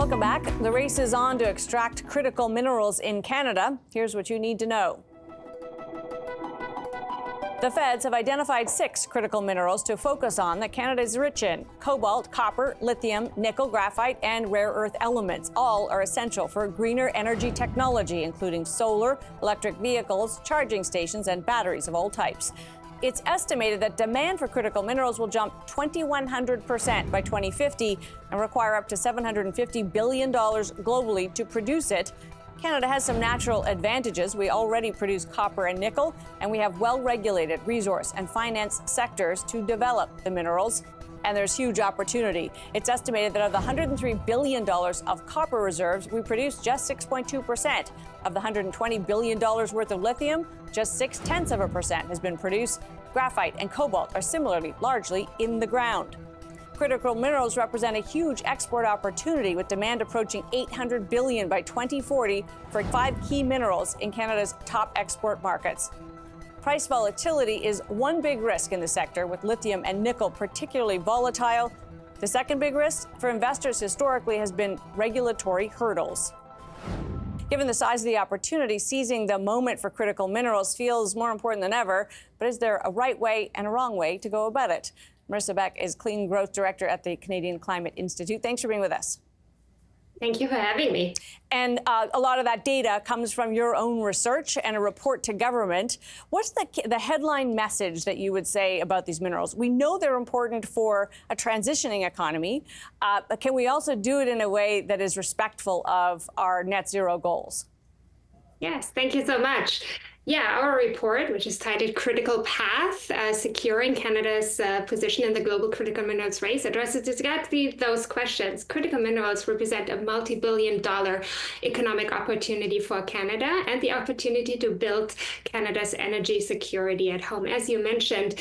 Welcome back. The race is on to extract critical minerals in Canada. Here's what you need to know. The feds have identified 6 critical minerals to focus on that Canada is rich in: cobalt, copper, lithium, nickel, graphite, and rare earth elements. All are essential for greener energy technology, including solar, electric vehicles, charging stations, and batteries of all types. It's estimated that demand for critical minerals will jump 2,100% by 2050 and require up to $750 billion globally to produce it. Canada has some natural advantages. We already produce copper and nickel, and we have well-regulated resource and finance sectors to develop the minerals. And there's huge opportunity. It's estimated that of the $103 billion of copper reserves, we produce just 6.2%. Of the $120 billion worth of lithium, just 0.6% has been produced. Graphite and cobalt are similarly largely in the ground. Critical minerals represent a huge export opportunity, with demand approaching $800 billion by 2040 for 5 key minerals in Canada's top export markets. Price volatility is one big risk in the sector, with lithium and nickel particularly volatile. The second big risk for investors historically has been regulatory hurdles. Given the size of the opportunity, seizing the moment for critical minerals feels more important than ever. But is there a right way and a wrong way to go about it? Marisa Beck is Clean Growth Director at the Canadian Climate Institute. Thanks for being with us. Thank you for having me. And a lot of that data comes from your own research and a report to government. What's the headline message that you would say about these minerals? We know they're important for a transitioning economy, but can we also do it in a way that is respectful of our net zero goals? Yes, thank you so much. Yeah, our report, which is titled Critical Path, Securing Canada's Position in the Global Critical Minerals Race, addresses exactly those questions. Critical minerals represent a multi-billion-dollar economic opportunity for Canada and the opportunity to build Canada's energy security at home. As you mentioned,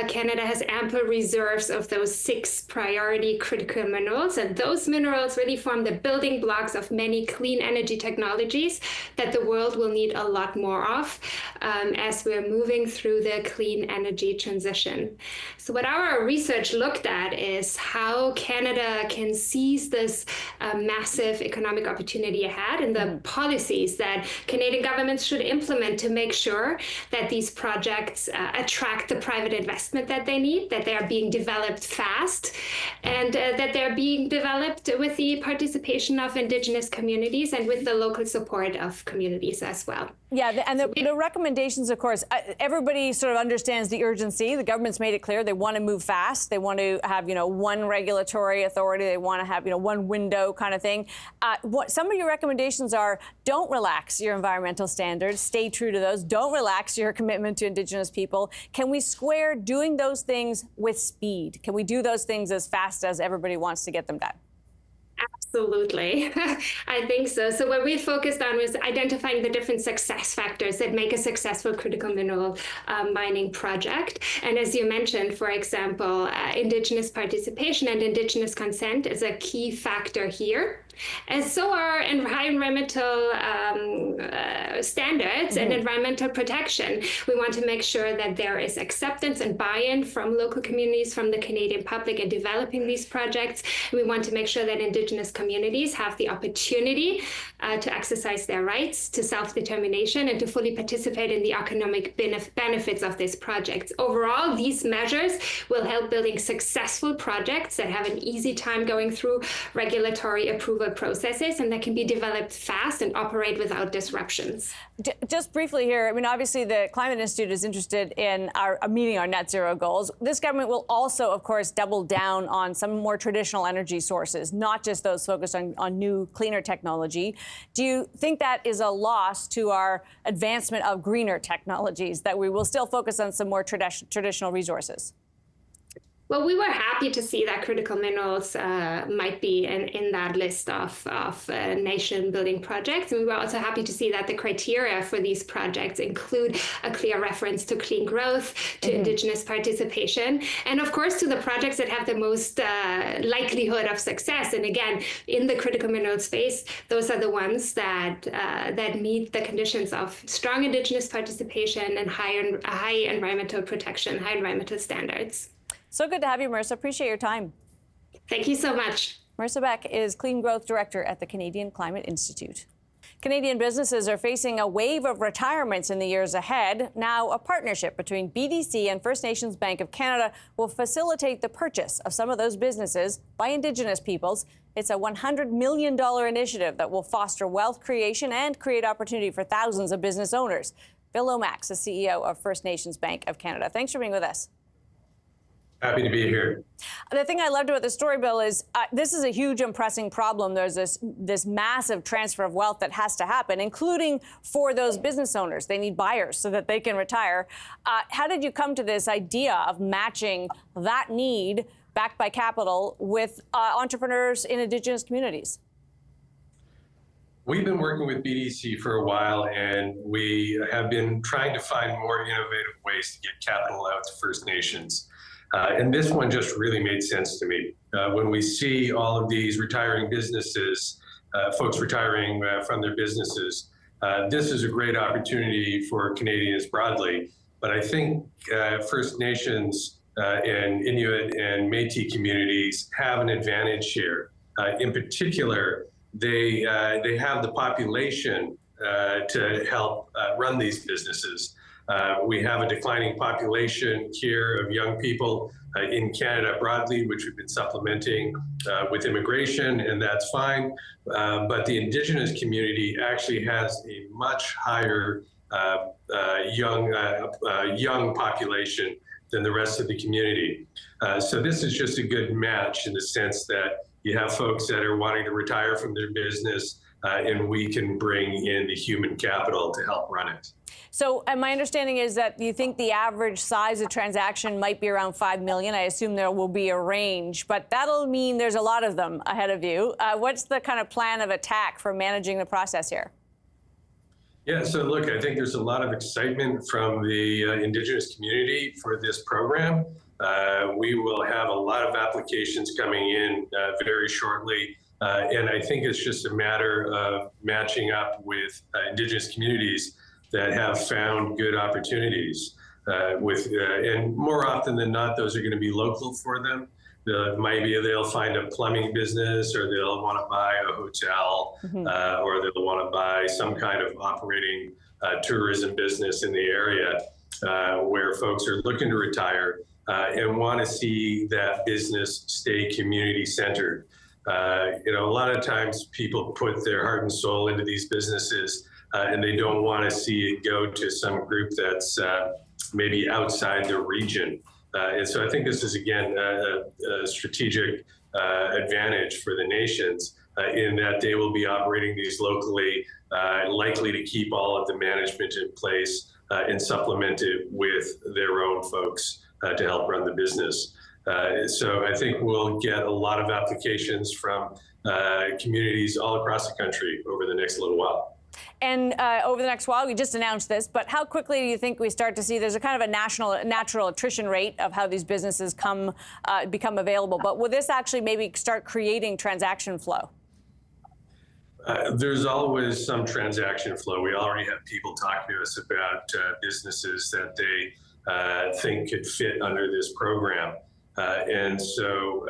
Canada has ample reserves of those 6 priority critical minerals, and those minerals really form the building blocks of many clean energy technologies that the world will need a lot more of as we're moving through the clean energy transition. So what our research looked at is how Canada can seize this massive economic opportunity ahead, and the policies that Canadian governments should implement to make sure that these projects attract the private investment that they need, that they are being developed fast, and that they're being developed with the participation of indigenous communities and with the local support of communities as well. Yeah, and the recommendations, of course, everybody sort of understands the urgency. The government's made it clear they want to move fast. They want to have, one regulatory authority. They want to have, one window kind of thing. What some of your recommendations are: don't relax your environmental standards. Stay true to those. Don't relax your commitment to Indigenous people. Can we square doing those things with speed? Can we do those things as fast as everybody wants to get them done? Absolutely. I think so. So what we focused on was identifying the different success factors that make a successful critical mineral mining project. And as you mentioned, for example, Indigenous participation and Indigenous consent is a key factor here. And so are environmental standards and environmental protection. We want to make sure that there is acceptance and buy-in from local communities, from the Canadian public in developing these projects. And we want to make sure that Indigenous communities have the opportunity to exercise their rights to self-determination and to fully participate in the economic benefits of these projects. Overall, these measures will help building successful projects that have an easy time going through regulatory approval processes and that can be developed fast and operate without disruptions. Just briefly here, I mean, obviously the Climate Institute is interested in meeting our net zero goals. This government will also, of course, double down on some more traditional energy sources, not just those focused on new, cleaner technology. Do you think that is a loss to our advancement of greener technologies, that we will still focus on some more traditional resources? Well, we were happy to see that critical minerals might be in that list of nation-building projects. And we were also happy to see that the criteria for these projects include a clear reference to clean growth, to Indigenous participation, and of course to the projects that have the most likelihood of success. And again, in the critical mineral space, those are the ones that meet the conditions of strong Indigenous participation and high environmental protection, high environmental standards. So good to have you, Marisa. Appreciate your time. Thank you so much. Marisa Beck is Clean Growth Director at the Canadian Climate Institute. Canadian businesses are facing a wave of retirements in the years ahead. Now, a partnership between BDC and First Nations Bank of Canada will facilitate the purchase of some of those businesses by Indigenous peoples. It's a $100 million initiative that will foster wealth creation and create opportunity for thousands of business owners. Bill Lomax, the CEO of First Nations Bank of Canada. Thanks for being with us. Happy to be here. The thing I loved about this story, Bill, is this is a huge and pressing problem. There's this massive transfer of wealth that has to happen, including for those business owners. They need buyers so that they can retire. How did you come to this idea of matching that need, backed by capital, with entrepreneurs in Indigenous communities? We've been working with BDC for a while, and we have been trying to find more innovative ways to get capital out to First Nations. And this one just really made sense to me. When we see all of these retiring businesses, folks retiring from their businesses, this is a great opportunity for Canadians broadly. But I think First Nations and Inuit and Métis communities have an advantage here. In particular, they have the population to help run these businesses. We have a declining population here of young people in Canada broadly, which we've been supplementing with immigration, and that's fine. But the Indigenous community actually has a much higher young population than the rest of the community. So this is just a good match in the sense that you have folks that are wanting to retire from their business, and we can bring in the human capital to help run it. So my understanding is that you think the average size of transaction might be around $5 million. I assume there will be a range, but that'll mean there's a lot of them ahead of you. What's the kind of plan of attack for managing the process here? Yeah, so look, I think there's a lot of excitement from the Indigenous community for this program. We will have a lot of applications coming in very shortly. And I think it's just a matter of matching up with Indigenous communities that have found good opportunities and more often than not, those are going to be local for them. Maybe they'll find a plumbing business, or they'll want to buy a hotel, or they'll want to buy some kind of operating tourism business in the area where folks are looking to retire and want to see that business stay community centered. A lot of times people put their heart and soul into these businesses, and they don't want to see it go to some group that's maybe outside the region. And so I think this is, again, a strategic advantage for the nations in that they will be operating these locally, likely to keep all of the management in place and supplement it with their own folks to help run the business. So I think we'll get a lot of applications from communities all across the country over the next little while. And over the next while, we just announced this, but how quickly do you think we start to see, there's a kind of a natural attrition rate of how these businesses become available, but will this actually maybe start creating transaction flow? There's always some transaction flow. We already have people talking to us about businesses that they think could fit under this program. And so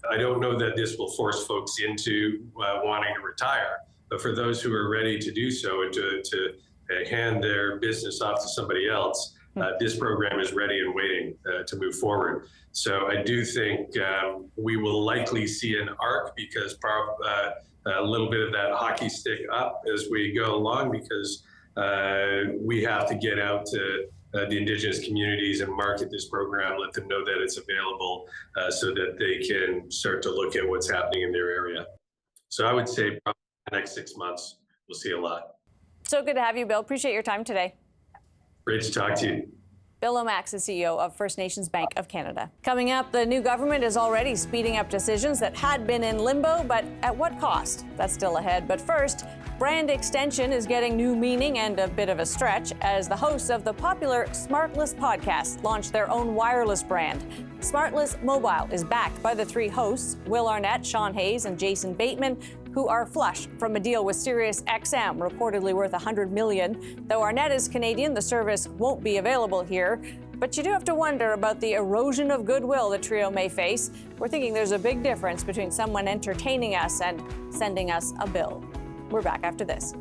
I don't know that this will force folks into wanting to retire. But for those who are ready to do so and to hand their business off to somebody else, this program is ready and waiting to move forward. So I do think we will likely see an arc, because a little bit of that hockey stick up as we go along, because we have to get out to the Indigenous communities and market this program, let them know that it's available so that they can start to look at what's happening in their area. So I would say probably the next 6 months, we'll see a lot. So good to have you, Bill. Appreciate your time today. Great to talk to you. Bill Lomax is CEO of First Nations Bank of Canada. Coming up, the new government is already speeding up decisions that had been in limbo, but at what cost? That's still ahead. But first, brand extension is getting new meaning and a bit of a stretch as the hosts of the popular Smartless podcast launched their own wireless brand. Smartless Mobile is backed by the three hosts, Will Arnett, Sean Hayes, and Jason Bateman, who are flush from a deal with SiriusXM, reportedly worth $100 million. Though Arnett is Canadian, the service won't be available here. But you do have to wonder about the erosion of goodwill the trio may face. We're thinking there's a big difference between someone entertaining us and sending us a bill. We're back after this.